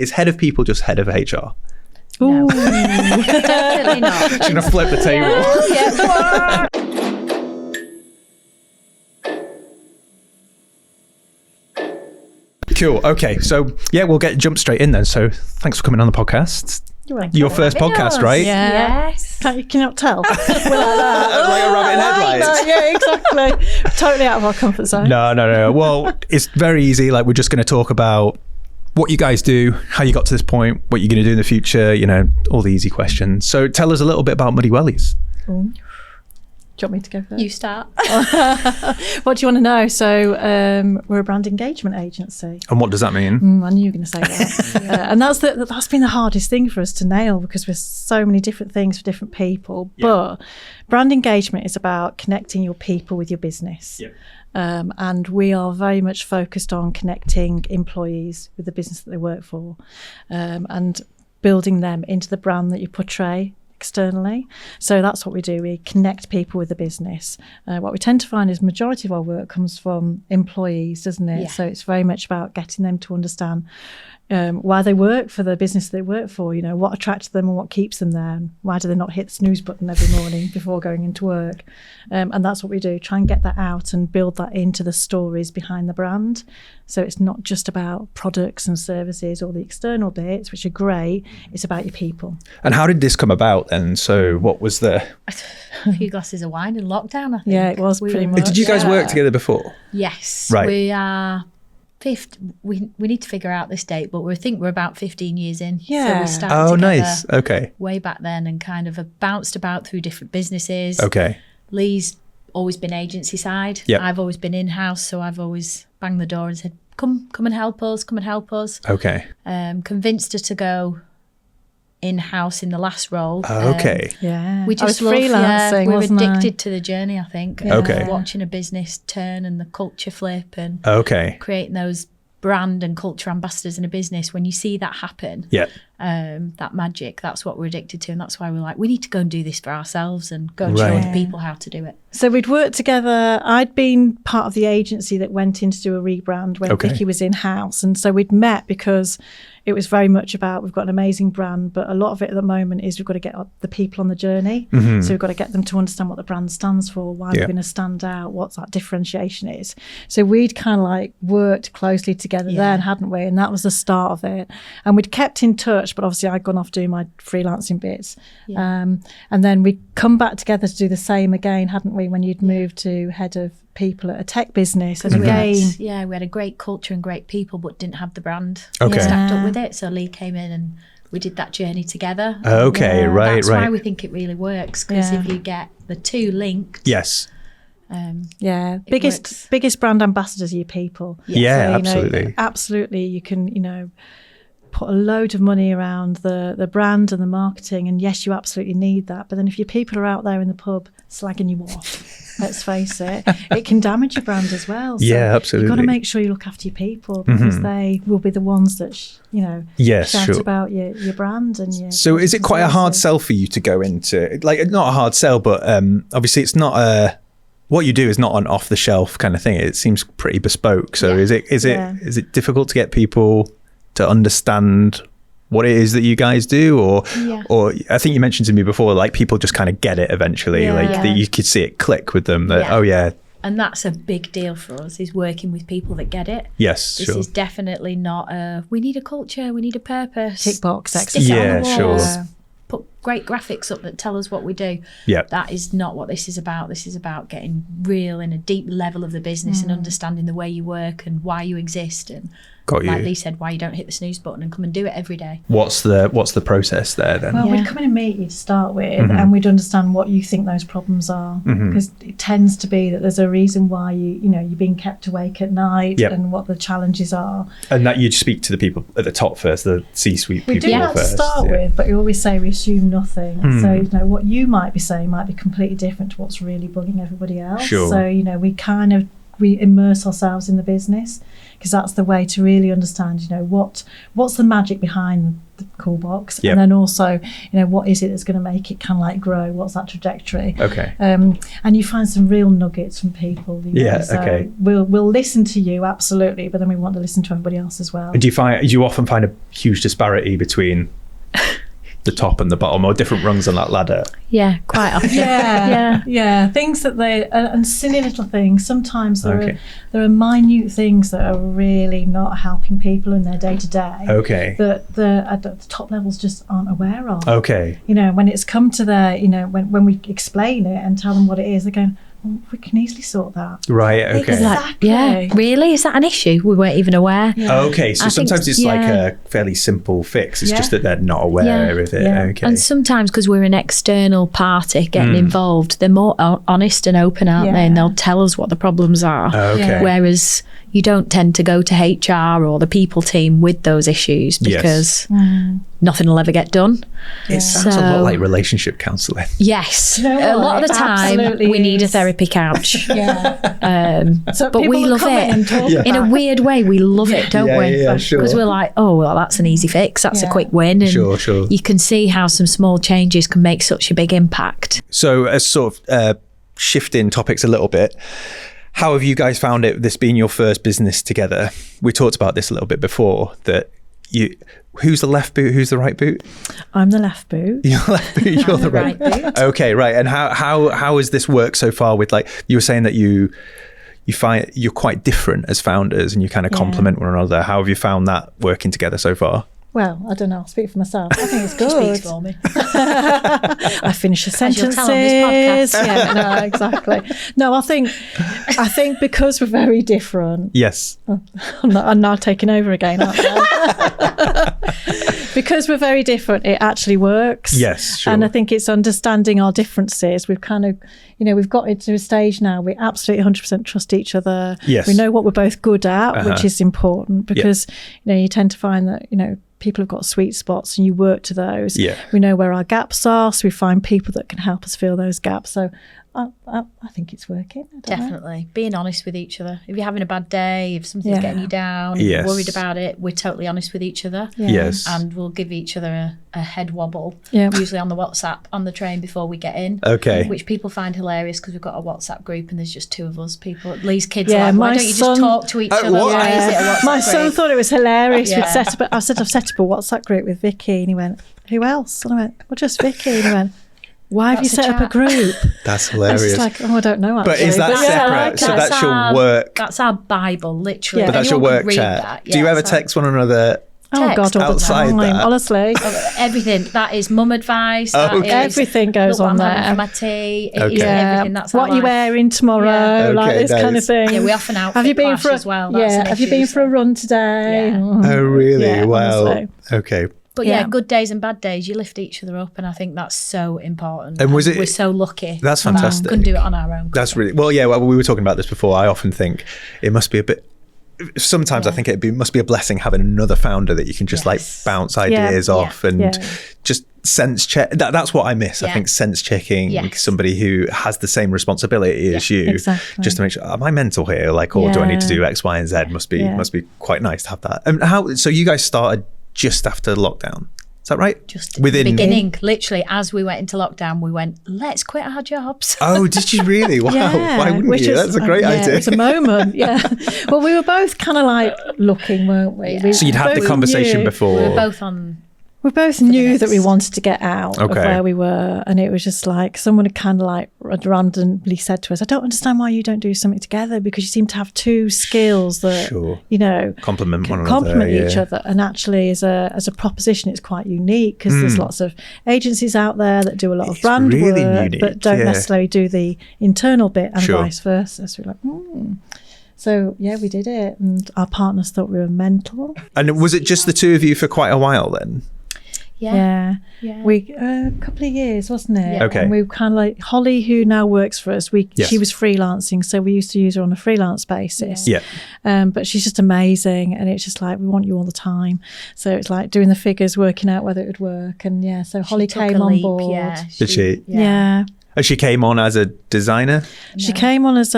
is head of people just head of HR? No. Definitely not. She's going to flip the table. Yeah. Cool. Okay. So, yeah, we'll jump straight in then. So, thanks for coming on the podcast. Your first podcast, right? Yeah. Yes. You cannot tell. We're like that. Like a rabbit in headlights. Yeah, exactly. Totally out of our comfort zone. No. Well, it's very easy. Like, we're just going to talk about what you guys do, how you got to this point, what you're going to do in the future, all the easy questions. So tell us a little bit about Muddy Wellies. Ooh. Do you want me to go first? You start. What do you want to know? So we're a brand engagement agency. And what does that mean? I knew you were going to say that. And that's been the hardest thing for us to nail, because we're so many different things for different people. Yeah. But brand engagement is about connecting your people with your business. Yeah. And we are very much focused on connecting employees with the business that they work for, and building them into the brand that you portray externally. So that's what we do. We connect people with the business. What we tend to find is majority of our work comes from employees, doesn't it? Yeah. So it's very much about getting them to understand why they work for the business they work for, what attracts them and what keeps them there, and why do they not hit the snooze button every morning before going into work. And that's what we do, try and get that out and build that into the stories behind the brand. So it's not just about products and services or the external bits, which are great, it's about your people. And how did this come about then? So what was the... A few glasses of wine in lockdown, I think. Yeah, it was pretty much. Did you guys work together before? Yes. Right. We are... We need to figure out this date, but we think we're about 15 years in. Yeah. So we started together nice. Okay. way back then and kind of bounced about through different businesses. Okay. Lee's always been agency side. Yep. I've always been in-house, so I've always banged the door and said, come and help us, come and help us. Okay. Convinced her to go in-house in the last role. Okay. Yeah. We just love freelancing, we're wasn't addicted to the journey, I think. Yeah. Okay. Watching a business turn and the culture flip and Okay. creating those brand and culture ambassadors in a business. When you see that happen, Yeah. that magic, that's what we're addicted to, and that's why we're like, we need to go and do this for ourselves and go and Right. show other people how to do it. So we'd worked together. I'd been part of the agency that went in to do a rebrand when Okay. Vicki was in-house. And so we'd met because it was very much about, we've got an amazing brand, but a lot of it at the moment is we've got to get the people on the journey. Mm-hmm. So we've got to get them to understand what the brand stands for, why Yeah. we're going to stand out, what that differentiation is. So we'd kind of like worked closely together then, hadn't we? And that was the start of it. And we'd kept in touch, but obviously I'd gone off doing my freelancing bits. Yeah. And then we'd come back together to do the same again, hadn't we, when you'd moved to head of people at a tech business. And We again, had a great culture and great people, but didn't have the brand Okay. stacked up with it. So Lee came in and we did that journey together. Okay. Yeah. Right. That's right. why we think it really works, because Yeah. if you get the two linked, Yes. yeah, works. biggest brand ambassadors are your people. Yeah, So, absolutely. Absolutely, you can, put a load of money around the brand and the marketing, and yes, you absolutely need that. But then if your people are out there in the pub slagging you off, let's face it, it can damage your brand as well. So Yeah, absolutely. You've got to make sure you look after your people, because they will be the ones that, Yes, shout sure. about your brand and your... So is it quite a hard services. sell for you to go into, like, not a hard sell, but obviously it's not what you do is not an off the shelf kind of thing. It seems pretty bespoke. So Yeah. is Yeah. it difficult to get people to understand what it is that you guys do, or I think you mentioned to me before, like, people just kind of get it eventually, Yeah. like Yeah. that you could see it click with them that, Yeah. oh yeah, and that's a big deal for us, is working with people that get it. yes, This sure. is definitely not we need a culture, we need a purpose. Tick box Stick exercise. it on Yeah, the sure. walls, put great graphics up that tell us what we do. Yeah. That is not what this is about. This is about getting real in a deep level of the business and understanding the way you work and why you exist, and Got like you. Lee said, why you don't hit the snooze button and come and do it every day. What's the process there then? Well, Yeah. we'd come in and meet you to start with, and we'd understand what you think those problems are, because it tends to be that there's a reason why you're being kept awake at night, Yep. and what the challenges are. And that you'd speak to the people at the top first, the C-suite We people do that to first. start yeah. with, but you always say we assume nothing. So what you might be saying might be completely different to what's really bugging everybody else. Sure. So we kind of we immerse ourselves in the business, because that's the way to really understand, what's the magic behind the Coolbox, and then also, what is it that's going to make it kind of like grow? What's that trajectory? Okay. And you find some real nuggets from people. So we'll listen to you, absolutely, but then we want to listen to everybody else as well. And do you often find a huge disparity between the top and the bottom, or different rungs on that ladder? Yeah, quite often. Yeah. Things that and silly little things. Sometimes there are minute things that are really not helping people in their day to day. Okay. That the top levels just aren't aware of. Okay. When it's come to their, when we explain it and tell them what it is, they're going, well, we can easily sort that. Right. Okay. Exactly. Yeah. Really? Is that an issue? We weren't even aware. Yeah. Okay. So sometimes it's like a fairly simple fix. It's just that they're not aware of it. Yeah. Okay. And sometimes, because we're an external party getting involved, they're more honest and open, aren't they? And they'll tell us what the problems are. Okay. Whereas you don't tend to go to HR or the people team with those issues, because nothing will ever get done. It sounds a lot like relationship counselling. Yes. You know A what? lot of the It time, absolutely we need a is. therapy couch. So But we love it. In a weird way, we love it, don't we? Yeah, sure. Because we're like, oh, well, that's an easy fix. That's a quick win. And Sure. you can see how some small changes can make such a big impact. So as sort of shifting topics a little bit, how have you guys found it, this being your first business together? We talked about this a little bit before, that who's the left boot, who's the right boot? I'm the left boot. You're the left boot, you're the right boot. Okay, right. And how has this worked so far with, like, you were saying that you find you're quite different as founders and you kind of complement one another. How have you found that working together so far? Well, I don't know. I'll speak for myself. I think it's good. She speaks for me. I finish the As you'll sentences. tell on this podcast. Yeah, no, exactly. No, I think because we're very different. Yes. I'm now taking over again, aren't I? Because we're very different, it actually works. Yes, sure. And I think it's understanding our differences. We've kind of, we've got into a stage now we absolutely 100% trust each other. Yes. We know what we're both good at, which is important, because, you tend to find that, people have got sweet spots and you work to those. Yeah. We know where our gaps are, so we find people that can help us fill those gaps. So I think it's working. I don't know. Definitely. Being honest with each other. If you're having a bad day, if something's getting you down, if Yes. you're worried about it, we're totally honest with each other. Yeah. Yes. And we'll give each other a head wobble, Yeah. usually on the WhatsApp on the train before we get in. Okay. Which people find hilarious, because we've got a WhatsApp group and there's just two of us. These kids Yeah, are like, why my don't you son- just talk to each other? what? Why is it a WhatsApp My son group? thought it was hilarious. Yeah. I said, I've set up a WhatsApp group with Vicki, and he went, who else? And I went, well, just Vicki. And he went, why have you That's a set up a chat. group? That's I hilarious. was just like, I don't know, actually. But is that yeah, separate? I like So that. that's your work. That's our Bible, literally. Yeah. But that's your Anyone work can read chat. that. Do you Yeah, ever so- text one another? Oh, God, all the outside time, that? honestly. Everything. That is mum advice. That Okay. is, Everything goes look what on I'm having there. for my tea. It is Okay. everything. That's what our you life. wearing tomorrow, Yeah. like Okay, this kind of nice. thing. Yeah, we often outfit Have you been clash for a, as well. That's an have you issue, been for a so- run today? Yeah. Oh, really? Yeah, Wow. honestly. Okay. But Yeah. good days and bad days, you lift each other up, and I think that's so important. And was it- we're so lucky. That's that fantastic. Couldn't do it on our own. That's really well. Yeah, well, we were talking about this before. I often think it must be a bit. Sometimes I think must be a blessing having another founder that you can just like bounce ideas off and just sense check. That's what I miss. I think sense checking somebody who has the same responsibility as you, exactly. just to make sure, am I mental here? Like, or do I need to do X, Y, and Z? Must be quite nice to have that. And how? So you guys started just after lockdown. Is that right? Just within the beginning, literally, as we went into lockdown, we went, let's quit our jobs. Oh, did you really? Wow. Yeah, Why wouldn't which you? is- That's a great idea. It was a moment, yeah. Well, we were both kind of like looking, weren't we? Yeah. We So you'd had the both conversation knew- before. We were both on. We both knew that we wanted to get out of Okay. where we were, and it was just like someone had kind of like randomly said to us, I don't understand why you don't do something together, because you seem to have two skills that Sure. can Complement one another. complement each yeah. other. And actually, as a proposition, it's quite unique, because there's lots of agencies out there that do a lot of It's brand really work, unique, but don't yeah. necessarily do the internal bit, and Sure. vice versa. So we're like, So yeah, we did it, and our partners thought we were mental. And was it just the two of you for quite a while then? Yeah. We a couple of years, wasn't it? Yeah. Okay. And we kind of like Holly, who now works for us. Yes. She was freelancing, so we used to use her on a freelance basis. Yeah. But she's just amazing, and it's just like we want you all the time. So it's like doing the figures, working out whether it would work, and yeah. So Holly Took came a on leap, board. Yeah. Did she? Yeah. And she came on as a designer? She came on as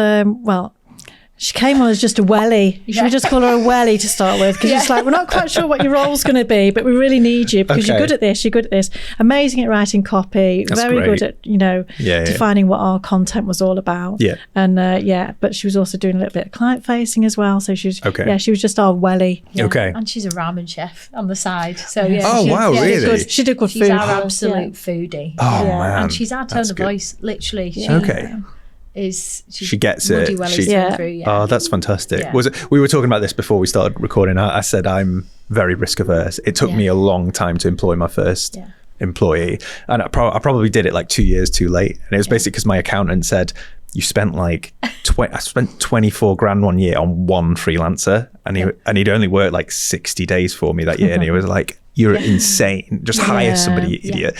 She came on as just a welly. Should we just call her a welly to start with? Because it's like, we're not quite sure what your role's going to be, but we really need you because you're good at this, you're good at this. Amazing at writing copy, That's very great. good at, defining what our content was all about. Yeah. And but she was also doing a little bit of client facing as well. So she was, she was just our welly. Yeah. Okay. And she's a ramen chef on the side. So Really? She did good she's food. our absolute foodie. Oh, man. And she's our tone That's of good. voice, literally. She gets it. Muddy Wellies through, Oh, that's fantastic. Yeah. We were talking about this before we started recording. I said I'm very risk averse. It took me a long time to employ my first employee, and I probably did it like 2 years too late. And it was basically because my accountant said, you spent like I spent 24 grand 1 year on one freelancer, and he'd only worked like 60 days for me that year, and he was like, you're insane, just hire somebody, you idiot.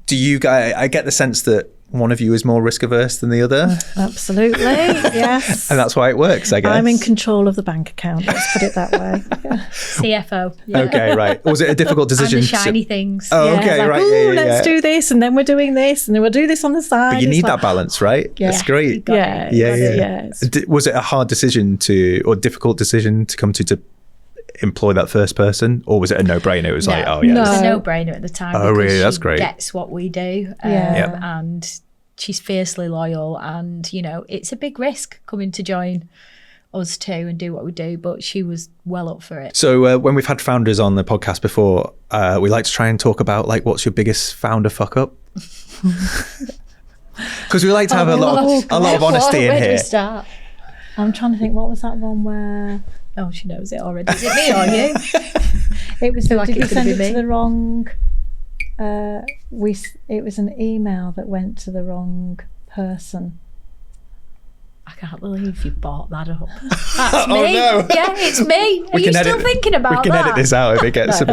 Do you guys, I get the sense that one of you is more risk averse than the other? Absolutely, yes. And that's why it works, I guess. I'm in control of the bank account, let's put it that way. CFO. Okay, right. Was it a difficult decision? And the shiny things. Oh, okay, like, right. Let's do this, and then we're doing this, and then we'll do this on the side. But you It's need like, that balance, right? Yeah. That's great. Yeah. Was it a hard decision or difficult decision to come to employ that first person, or was it a no-brainer? It was like, No, this- it was a no-brainer at the time. Oh, really? That's she great. Gets what we do, and she's fiercely loyal, and it's a big risk coming to join us too and do what we do, but she was well up for it. So when we've had founders on the podcast before, we like to try and talk about like, what's your biggest founder fuck up? Because we like to have a lot of honesty in Where do we here. start? I'm trying to think, what was that one where Oh, she knows it already. Is it me or you? it was? Feel like Did it we could send be it me. to the wrong? It was an email that went to the wrong person. I can't believe you bought that up. That's Oh, me. no. Yeah, it's me. Are you still thinking about We can that? edit this out if it gets a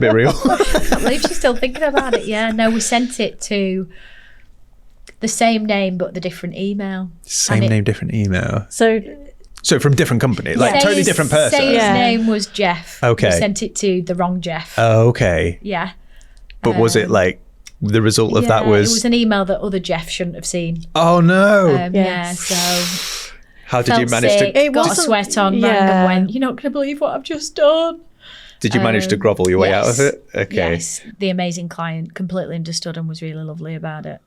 bit real. I can't believe she's still thinking about it. Yeah, no, we sent it to the same name but the different email. Same name, different email. So from different company, like Say totally his- different person. Say his name was Jeff. Okay. We sent it to the wrong Jeff. Oh, okay. Yeah. But was it like the result of that it was? was an email that other Jeff shouldn't have seen. Oh no! Yeah, so How did you felt manage sick, to? It got a wasn't- sweat on, rang and went, "You're not going to believe what I've just done." Did you manage to grovel your way out of it? Okay. Yes, the amazing client completely understood and was really lovely about it.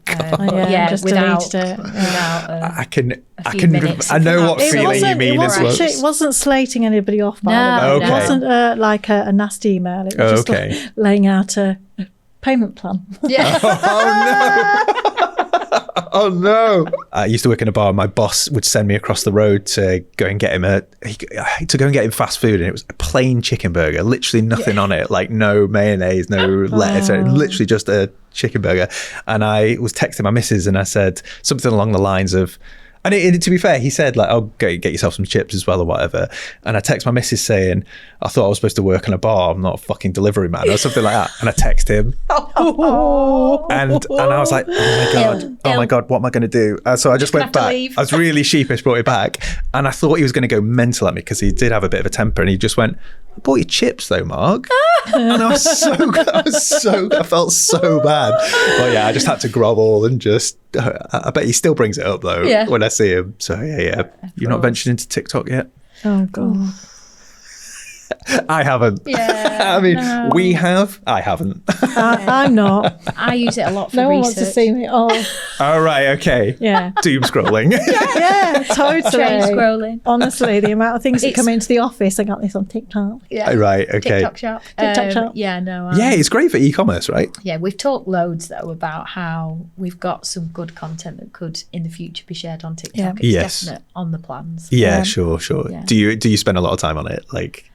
just without deleted it. I can. few minutes I know of what that. feeling you mean as well. It wasn't slating anybody off, by No, the way. Okay. It wasn't like a nasty email. It was just Okay. like laying out a payment plan. Yeah. Oh no! I used to work in a bar. And my boss would send me across the road to go and get him fast food, and it was a plain chicken burger, literally nothing on it, like no mayonnaise, no lettuce, literally just a chicken burger. And I was texting my missus, and I said something along the lines of, and to be fair, he said like, "Oh, go get yourself some chips as well or whatever." And I text my missus saying, "I thought I was supposed to work in a bar. I'm not a fucking delivery man," or something like that. And I text him, and I was like, "Oh my god, what am I going to do?" So I just went have to back. leave. I was really sheepish, brought it back, and I thought he was going to go mental at me because he did have a bit of a temper, and he just went, "I bought you chips though, Mark." And I felt so bad. But yeah, I just had to grovel and just. I bet he still brings it up though when I see him. So yeah. You've not ventured into TikTok yet? Oh god. I haven't. Yeah, I mean, we have. I haven't. I'm not. I use it a lot for No one research. wants to see me. Oh, All right. Okay. yeah. Doom scrolling. Yeah, totally. Train scrolling. Honestly, the amount of things that It's- come into the office, I got this on TikTok. Yeah. Right. Okay. TikTok shop. TikTok shop. Yeah, no. Yeah, it's great for e-commerce, right? Yeah, we've talked loads though about how we've got some good content that could in the future be shared on TikTok. Yeah. It's Yes. definite on the plans. Yeah. Sure. Yeah. Do you spend a lot of time on it? Like.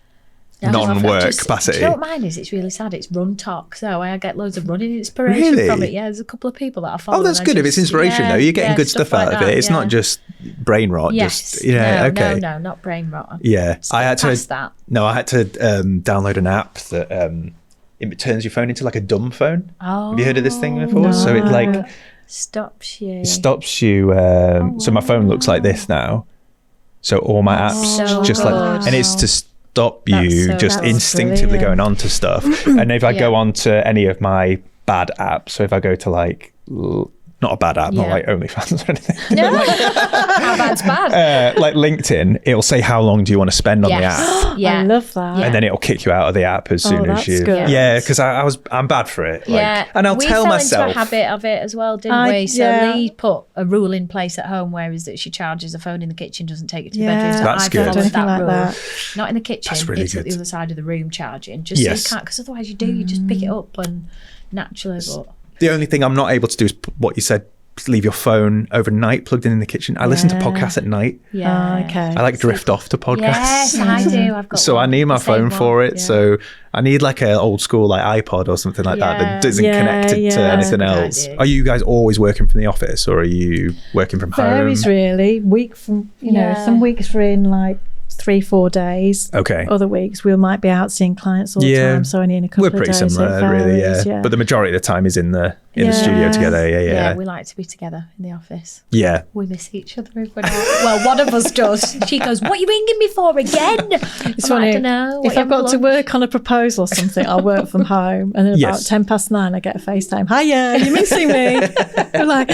No, Non-work I've just- capacity. Do you know what mine is? It's really sad. It's Run Talk. So I get loads of running inspiration Really? from it. Yeah, there's a couple of people that I follow. Oh, that's and I good. If it's just- inspiration though, you're getting yeah, good stuff out like of that, it. It's yeah. not just brain rot. Yes. Just okay. No, not brain rot. Yeah, I had Past to. that. No, I had to download an app that it turns your phone into like a dumb phone. Oh, Have you heard of this thing before? So it like stops you. stops you. So my phone looks like this now. So all my apps So just like, good. and it's to stop you That's just so instinctively brilliant. going on to stuff. And if I go Yeah. on to any of my bad apps, so if I go to like not a bad app, not like OnlyFans or anything. No, how bad's bad? Like LinkedIn, it'll say how long do you want to spend on the app, Yeah, I love that. and then it'll kick you out of the app as soon as you. Good. Yeah, because I'm bad for it. Yeah, and I'll tell myself. We fell into a habit of it as well, didn't we? So Lee put a rule in place at home, whereas that she charges a phone in the kitchen, doesn't take it to the bedroom. So That's I've good. followed that like rule. that. Not in the kitchen. That's really it's good. at the other side of the room charging. Just so you can't, because otherwise you just pick it up and naturally. But The only thing I'm not able to do is what you said. Leave your phone overnight plugged in the kitchen. I listen to podcasts at night. Yeah. Okay. I drift off to podcasts. Yes, I do. I've got So I need my phone for it. Yeah. So I need like an old school like iPod or something like that isn't connected to anything else. idea. Are you guys always working from the office or are you working from home? Varies really. Week from some weeks we're in like 3-4 days. Okay. Other weeks we might be out seeing clients all the time. So only in a couple We're of pretty days. similar, It really. varies, Yeah. But the majority of the time is in the studio together. Yeah. We like to be together in the office. Yeah. We miss each other. Well, one of us does. She goes, "What are you ringing me for again?" It's I'm like, funny. I don't know. If I've got to work on a proposal or something, I'll work from home, and then about 9:10 I get a FaceTime. Hiya, you're missing me. I'm like,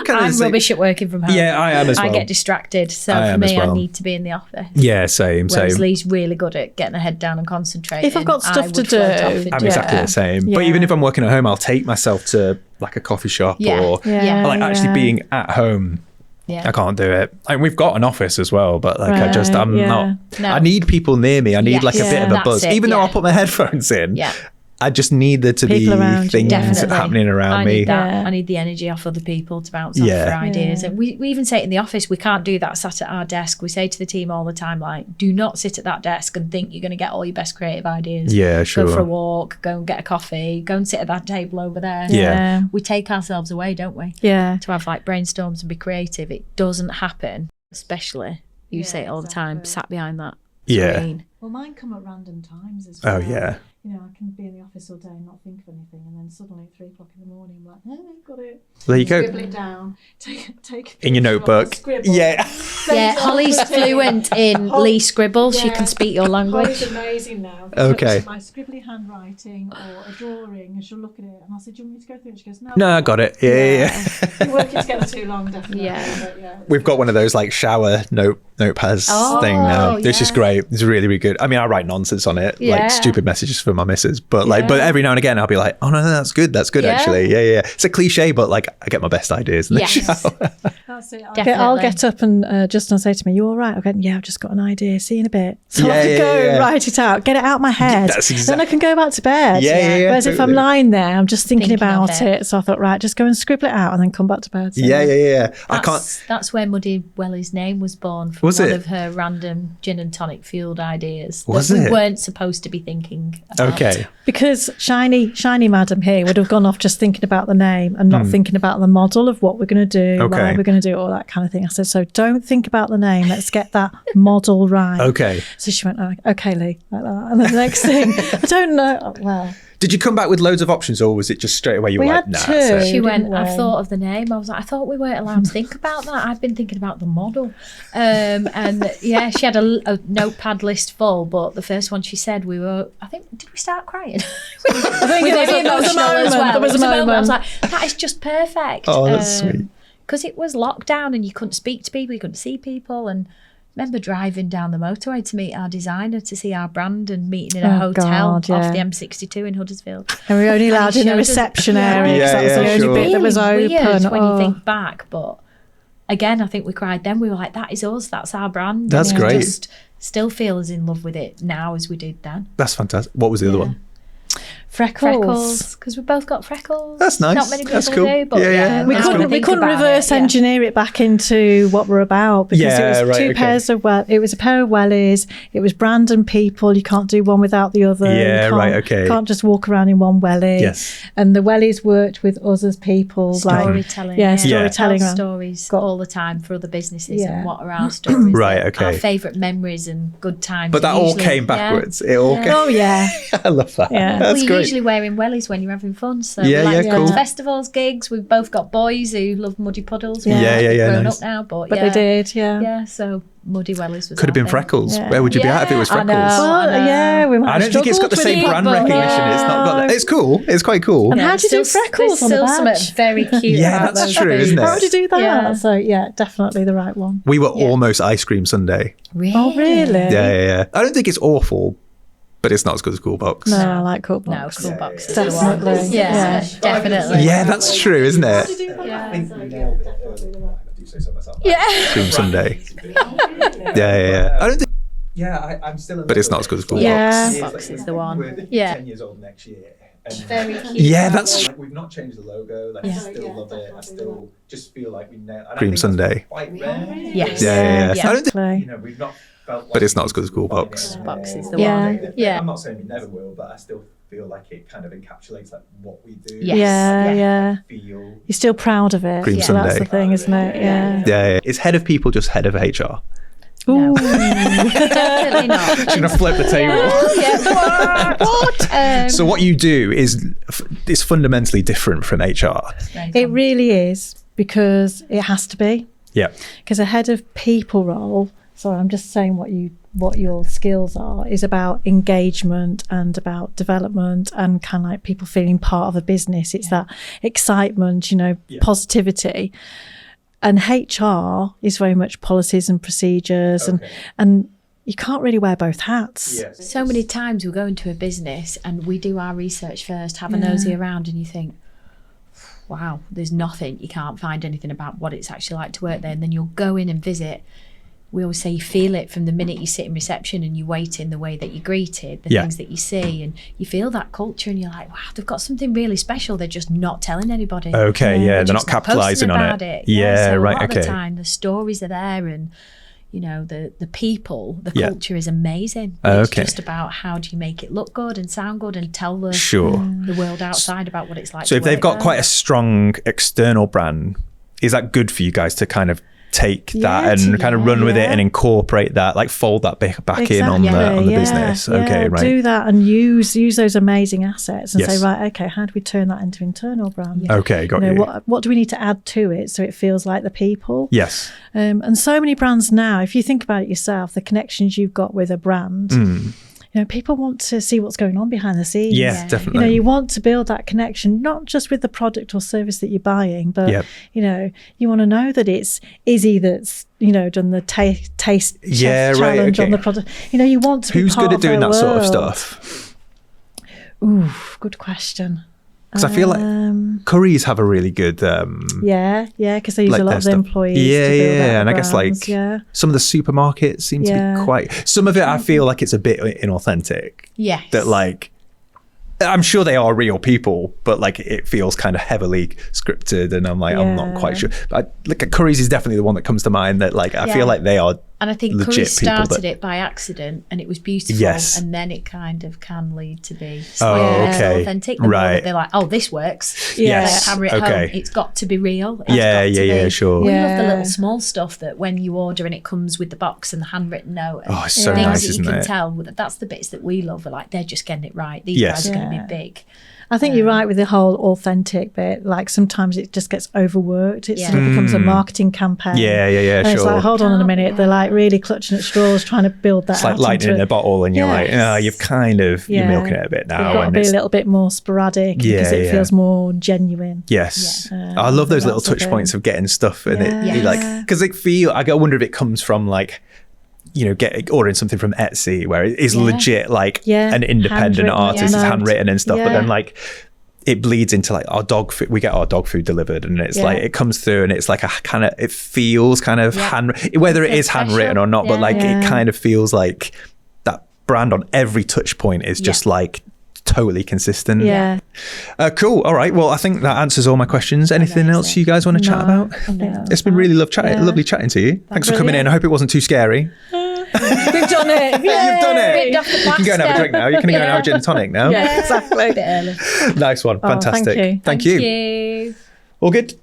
I'm rubbish at working from home. Yeah, I am as well. I get distracted. So for me, I need to be in the office. Yeah, same. Whereas Lee's really good at getting her head down and concentrating. If I've got stuff to do, I'm exactly the same. But even if I'm working at home, I'll take myself to like a coffee shop or actually being at home. Yeah. I can't do it. Like, we've got an office as well, but like I'm not. No. I need people near me. I need like a bit of a buzz. it, Even though I'll put my headphones in. Yeah. I just need there to People be around you. things Definitely. happening around I me. need that. I need the energy off other people to bounce off for ideas. And we even say it in the office, we can't do that sat at our desk. We say to the team all the time, like, do not sit at that desk and think you're going to get all your best creative ideas. Yeah, sure. Go for a walk, go and get a coffee, go and sit at that table over there. Yeah. We take ourselves away, don't we? Yeah. To have like brainstorms and be creative. It doesn't happen, especially, you say it all the time, sat behind that screen. Well, mine come at random times as well. Oh, yeah. You know, I can be in the office all day and not think of anything, and then suddenly at 3 o'clock in the morning, I'm like, oh, got it. There you go. Scribble it down. Take In your notebook. Yeah. Yeah, Holly's fluent in Lee Scribble. She can speak your language. Holly's amazing now. Okay. My scribbly handwriting or a drawing, and she'll look at it, and I'll say, do you want me to go through it? She goes, no. No, I got it. Yeah. We're working together too long, definitely. Yeah. We've got one of those like shower notepads thing now. This is great. It's really, really good. I mean, I write nonsense on it, like stupid messages for my missus, but but every now and again I'll be like, oh no, that's good actually. Yeah. It's a cliche, but like I get my best ideas in the shower. That's it. Definitely. I'll get up and Justin will say to me, you all right? I'll go, yeah, I've just got an idea. See you in a bit. So I have to go write it out, get it out my head. Then I can go back to bed. Whereas if I'm lying there, I'm just thinking about it. So I thought, right, just go and scribble it out and then come back to bed. So That's where Muddy Wellies' name was born, from one of her random gin and tonic fueled ideas that we weren't supposed to be thinking about. Okay. Because shiny madam here would have gone off just thinking about the name and not thinking about the model of what we're going to do, why we're going to do, all that kind of thing. I said, so don't think about the name. Let's get that model right. Okay. So she went, oh, okay, Lee, like that. And then the next thing, I don't know. Oh, well. Did you come back with loads of options, or was it just straight away you were like, nah? Two. She went, I thought of the name. I was like, I thought we weren't allowed to think about that. I've been thinking about the model. And yeah, she had a notepad list full, but the first one she said, did we start crying? I think we were very there was a emotional as well. There was a moment. I was like, that is just perfect. Oh, that's sweet. Because it was lockdown and you couldn't speak to people, you couldn't see people. And I remember driving down the motorway to meet our designer, to see our brand, and meeting in a hotel off the M62 in Huddersfield. And we were only allowed in the reception area because that was the only bit that was open. Weird when you think back, but again, I think we cried then. We were like, that is us, that's our brand. That's great. We just still feel as in love with it now as we did then. That's fantastic. What was the other one? Freckles, because we both got freckles. That's nice. Not many people That's cool. do, but we couldn't reverse engineer it back into what we're about, because it was two pairs of it was a pair of wellies. It was brand and people. You can't do one without the other. You can't just walk around in one welly. Yes. And the wellies worked with us as people, storytelling. Storytelling. Tell stories all the time for other businesses and what are our stories. Our favourite memories and good times. But that all came backwards. It all came. Oh yeah. I love that. Yeah. That's great. Usually wearing wellies when you're having fun. So cool. Festivals, gigs. We've both got boys who love muddy puddles. Yeah. Grown Nice. up now, but they did. Yeah. So Muddy Wellies was Could have been Freckles. Where would you be at if it was Freckles? We might I don't think it's got the same brand recognition. It's not got that. It's cool. It's quite cool. And how do you do Freckles on the badge? There's still something very cute about that's those true, things. isn't it? How would you do that? Yeah. So definitely the right one. We were almost Ice Cream Sundae. Really? Oh, really? Yeah. I don't think it's awful, but it's not as good as Coolbox. No, I like Coolbox. No, Coolbox. is Definitely. the one. Yeah, definitely. Yeah, that's true, isn't it? Yeah. Cream Sundae. Yeah. I don't think. Yeah, I'm still. But it's not as good as Coolbox. Yeah. Coolbox is the one. We're Yeah. 10 years old next year. Very cute. Yeah, that's. We've not changed the logo. I still love it. I still just feel like we nailed. Cream Sundae. Quite rare. Yes. Yeah. I don't think. Definitely. We've not felt. But it's not as good as Coolbox. Box is the one. Yeah. I'm not saying we never will, but I still feel like it kind of encapsulates like what we do. Yes. Yeah. Feel. You're still proud of it. Cream That's Sundae. the thing, isn't it? Yeah. Is head of people just head of HR? No. Definitely not. Should have flipped the table. What? So what you do is fundamentally different from HR. It really is, because it has to be. Yeah. Because a head of people role, sorry, I'm just saying what your skills are, is about engagement and about development and kind of like people feeling part of a business. It's that excitement, positivity. And HR is very much policies and procedures, and you can't really wear both hats. Yes. So many times we'll go into a business and we do our research first, have a nosy around, and you think, wow, there's nothing. You can't find anything about what it's actually like to work there. And then you'll go in and visit. We always say you feel it from the minute you sit in reception and you wait in the way that you're greeted, the things that you see, and you feel that culture, and you're like, wow, they've got something really special. They're just not telling anybody. Okay, they're not just capitalising on posting it. about so right, a lot okay. of the time, the stories are there, and the people, the culture is amazing. It's just about how do you make it look good and sound good and tell the world outside about what it's like. So to if they've work got there. quite a strong external brand, is that good for you guys to kind of take that and kind of run with it and incorporate that, like fold that back in on the business? Okay, right. Do that and use those amazing assets and Yes. say, right, okay, how do we turn that into internal brand? Okay, got you. What do we need to add to it so it feels like the people? Yes. And so many brands now, if you think about it yourself, the connections you've got with a brand, people want to see what's going on behind the scenes. Yes, definitely. You want to build that connection, not just with the product or service that you're buying, but, you want to know that it's Izzy that's, done the taste challenge on the product. You want to be Who's part good at doing of that their sort of world. stuff? Ooh, good question. Because I feel like Currys have a really good because they use a lot of the employees to build out and the I guess brands, some of the supermarkets seem to be quite, some of it I feel like it's a bit inauthentic. Yes. That I'm sure they are real people, but it feels kind of heavily scripted, and I'm not quite sure. But Currys is definitely the one that comes to mind. That I feel like they are. And I think legit Currys people started it by accident, and it was beautiful. Yes. And then it kind of can lead to be authentic. The more that they're like, oh, this works. Yes. Hammer it home. It's got to be real. It's Yeah, got to be. sure. We love the little small stuff that when you order and it comes with the box and the handwritten note. And it's so things nice, that isn't you can it? tell. That's the bits that we love. They're just getting it right. These guys are going to be big. I think you're right with the whole authentic bit. Sometimes it just gets overworked. It sort of becomes a marketing campaign. Yeah, and sure. it's like, hold on a minute. They're really clutching at straws, trying to build that. It's like lightning in a bottle, and you're you've kind of you're milking it a bit now. It's got to be a little bit more sporadic because it feels more genuine. Yes, I love those little touch points of getting stuff, and it because I wonder if it comes from ordering something from Etsy where it is legit an independent artist is handwritten and stuff, but then it bleeds into our dog food. We get our dog food delivered, and it's it comes through, and it's it feels kind of whether it is handwritten or not, but it kind of feels like that brand on every touch point is just totally consistent. Cool. All right, well, I think that answers all my questions. Anything else you guys want to chat about? It's been really lovely chatting to you. Thanks for coming in. I hope it wasn't too scary. We've done it. You've done it. Ripped off the You can go and have a drink now. You can go and have a gin and tonic now. Yeah, exactly. A bit early. Nice one. Fantastic. Thank you. Thank you. Thank you. All good.